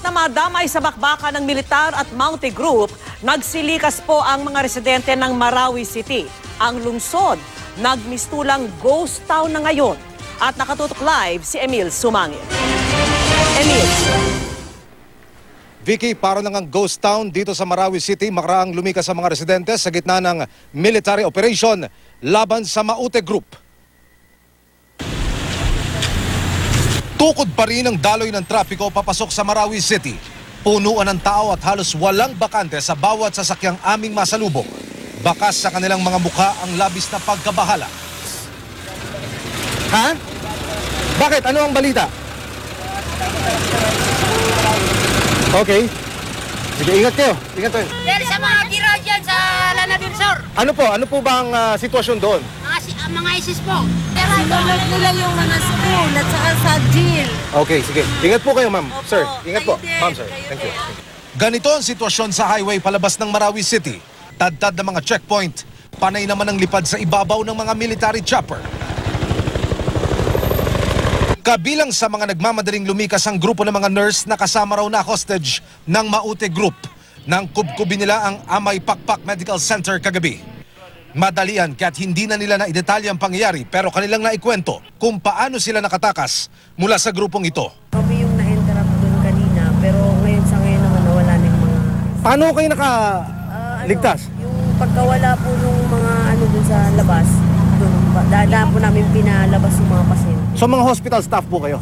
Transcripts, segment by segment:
na madamay sa bakbakan ng militar at Mountie Group, nagsilikas po ang mga residente ng Marawi City. Ang lungsod, nagmistulang ghost town na ngayon. At nakatutok live si Emil Sumangil. Emil. Vicky, para nang ghost town dito sa Marawi City, makaraang lumikas sa mga residente sa gitna ng military operation laban sa Maute Group. Tukod pa rin ang daloy ng trapiko papasok sa Marawi City. Punuan ng tao at halos walang bakante sa bawat sasakyang aming masalubong. Bakas sa kanilang mga mukha ang labis na pagkabahala. Ha? Bakit? Ano ang balita? Okay. Sige, ingat kayo. Ingat kayo. Dahil sa mga gira dyan sa Lanadun Sur. Ano po ba ang sitwasyon doon? Mga ISIS po. Sinulog nila yung mga school at saka sa jail. Okay, sige. Ingat po kayo, ma'am. Opo. Sir, ingat po. Kayo din. Ma'am, sir. Kayo Thank you. din. Ganito ang sitwasyon sa highway palabas ng Marawi City. Tad-tad na mga checkpoint. Panay naman ang lipad sa ibabaw ng mga military chopper. Kabilang sa mga nagmamadaling lumikas ang grupo ng mga nurse na kasama raw na hostage ng Maute Group nang kubkubin nila ang Amay Pakpak Medical Center kagabi. Madalian kaya't hindi na nila naidetalye ang pangyayari pero kanilang naikwento kung paano sila nakatakas mula sa grupong ito. Kami yung na-interrupt doon kanina pero ngayon sa ngayon naman nawala na yung mga... Paano kayo nakaligtas? Yung pagkawala po nung mga dun sa labas, doon, dahil po namin pinalabas yung mga pasyente. So mga hospital staff po kayo?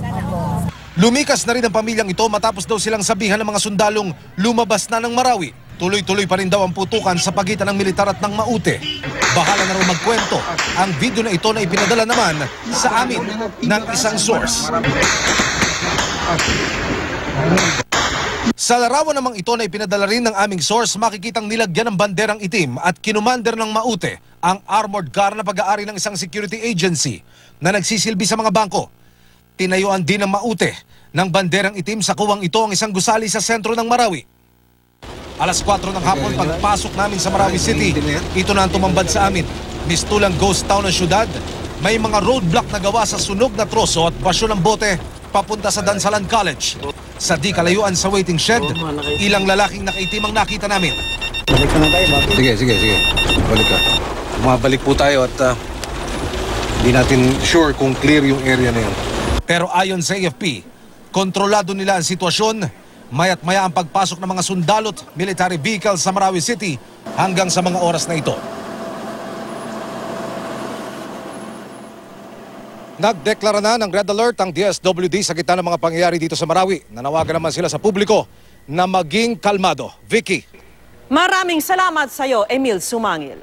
Lumikas na rin ang pamilyang ito matapos daw silang sabihan ng mga sundalong lumabas na ng Marawi. Tuloy-tuloy pa rin daw ang putukan sa pagitan ng militar at ng Maute. Bahala na raw magkwento ang video na ito na ipinadala naman sa amin ng isang source. Sa larawan namang ito na ipinadala rin ng aming source, makikitang nilagyan ng banderang itim at kinumander ng Maute ang armored car na pag-aari ng isang security agency na nagsisilbi sa mga bangko. Tinayuan din ng Maute ng banderang itim sa kuwang ito ang isang gusali sa sentro ng Marawi. Alas 4 ng hapon pagpasok namin sa Marawi City, ito na ang tumambad sa amin. Mistulang ghost town ng syudad, may mga roadblock na gawa sa sunog na troso at basyo ng bote papunta sa Dansalan College. Sa di kalayuan sa waiting shed, ilang lalaking nakaitim ang nakita namin. Balik ka na tayo, bakit? Sige. Balik ka. Bumabalik po tayo at hindi natin sure kung clear yung area na yun. Pero ayon sa AFP, kontrolado nila ang sitwasyon, maya't maya ang pagpasok ng mga sundalot, military vehicles sa Marawi City hanggang sa mga oras na ito. Nagdeklara na ng Red Alert ang DSWD sa gitna ng mga pangyayari dito sa Marawi. Nanawagan naman sila sa publiko na maging kalmado. Vicky. Maraming salamat sa iyo, Emil Sumangil.